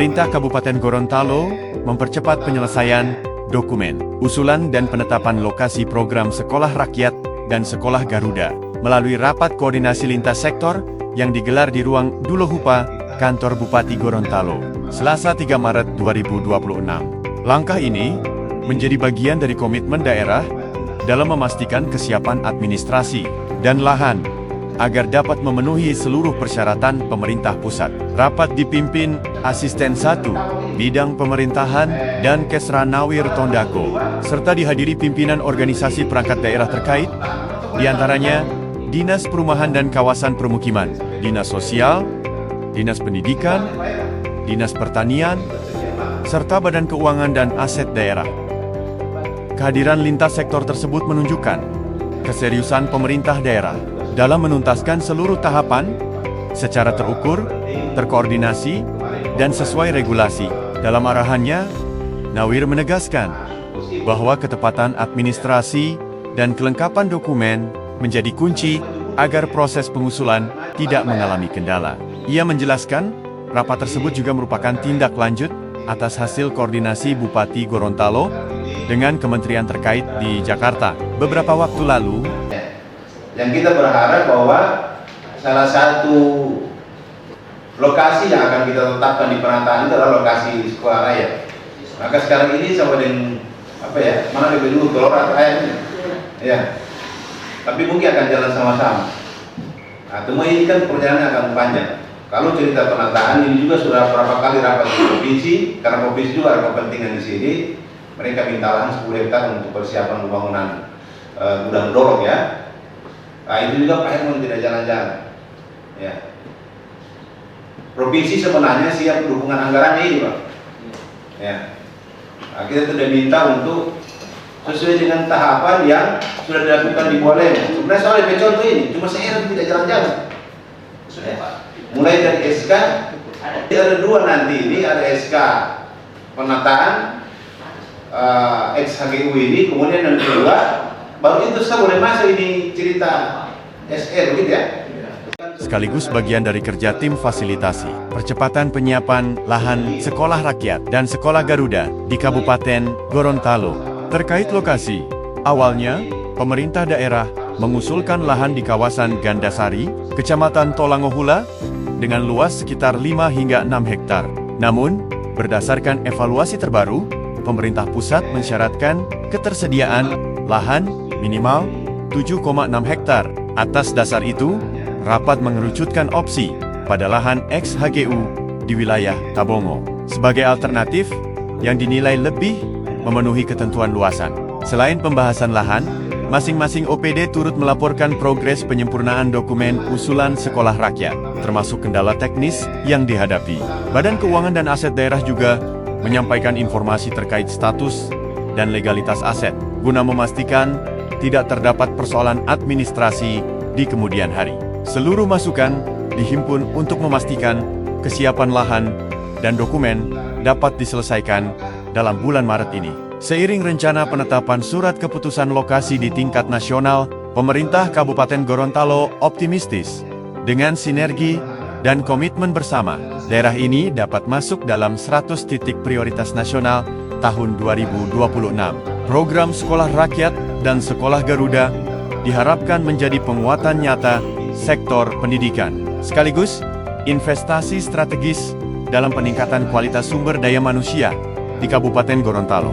Pemerintah Kabupaten Gorontalo mempercepat penyelesaian dokumen, usulan dan penetapan lokasi program Sekolah Rakyat dan Sekolah Garuda melalui rapat koordinasi lintas sektor yang digelar di ruang Dulohupa, Kantor Bupati Gorontalo, Selasa 3 Maret 2026. Langkah ini menjadi bagian dari komitmen daerah dalam memastikan kesiapan administrasi dan lahan agar dapat memenuhi seluruh persyaratan pemerintah pusat. Rapat dipimpin Asisten 1 Bidang Pemerintahan dan Kesra Nawir Tondako, serta dihadiri pimpinan organisasi perangkat daerah terkait, diantaranya Dinas Perumahan dan Kawasan Permukiman, Dinas Sosial, Dinas Pendidikan, Dinas Pertanian, serta Badan Keuangan dan Aset Daerah. Kehadiran lintas sektor tersebut menunjukkan keseriusan pemerintah daerah dalam menuntaskan seluruh tahapan secara terukur, terkoordinasi, dan sesuai regulasi. Dalam arahannya, Nawir menegaskan bahwa ketepatan administrasi dan kelengkapan dokumen menjadi kunci agar proses pengusulan tidak mengalami kendala. Ia menjelaskan, rapat tersebut juga merupakan tindak lanjut atas hasil koordinasi Bupati Gorontalo dengan kementerian terkait di Jakarta beberapa waktu lalu. Yang kita berharap bahwa salah satu lokasi yang akan kita tetapkan di penataan itu adalah lokasi sekolah raya. Maka sekarang ini sama dengan mana lebih dulu, telur atau ayam? Ya. Tapi mungkin akan jalan sama-sama. Nah, cuma ini kan perjalanan akan panjang. Kalau cerita penataan ini juga sudah berapa kali rapat di provinsi, karena provinsi juga ada kepentingan di sini. Mereka minta lahan 10 hektar untuk persiapan pembangunan gudang dorong ya. Nah, itu juga Pak Herman tidak jalan-jalan. Ya. Provinsi sebenarnya siap dukungan anggarannya ini, Pak. Ya. Nah, kita sudah minta untuk sesuai dengan tahapan yang sudah dilakukan di Boleh. Sebenarnya soal contoh ini, cuma saya tidak jalan-jalan. Ya. Mulai dari SK, ada dua nanti ini, ada SK penataan XHGU ini, kemudian yang kedua baru itu saya boleh masuk ini cerita SR gitu ya. Sekaligus bagian dari kerja tim fasilitasi percepatan penyiapan lahan sekolah rakyat dan sekolah Garuda di Kabupaten Gorontalo. Terkait lokasi, awalnya pemerintah daerah mengusulkan lahan di kawasan Gandasari, Kecamatan Tolangohula dengan luas sekitar 5 hingga 6 hektar. Namun, berdasarkan evaluasi terbaru, pemerintah pusat mensyaratkan ketersediaan lahan minimal 7,6 hektar. Atas dasar itu, rapat mengerucutkan opsi pada lahan XHGU di wilayah Tabongo sebagai alternatif yang dinilai lebih memenuhi ketentuan luasan. Selain pembahasan lahan, masing-masing OPD turut melaporkan progres penyempurnaan dokumen usulan sekolah rakyat, termasuk kendala teknis yang dihadapi. Badan Keuangan dan Aset Daerah juga menyampaikan informasi terkait status dan legalitas aset, guna memastikan tidak terdapat persoalan administrasi di kemudian hari. Seluruh masukan dihimpun untuk memastikan kesiapan lahan dan dokumen dapat diselesaikan dalam bulan Maret ini. Seiring rencana penetapan surat keputusan lokasi di tingkat nasional, pemerintah Kabupaten Gorontalo optimistis dengan sinergi dan komitmen bersama, daerah ini dapat masuk dalam 100 titik prioritas nasional tahun 2026. Program Sekolah Rakyat dan Sekolah Garuda diharapkan menjadi penguatan nyata sektor pendidikan, sekaligus investasi strategis dalam peningkatan kualitas sumber daya manusia di Kabupaten Gorontalo.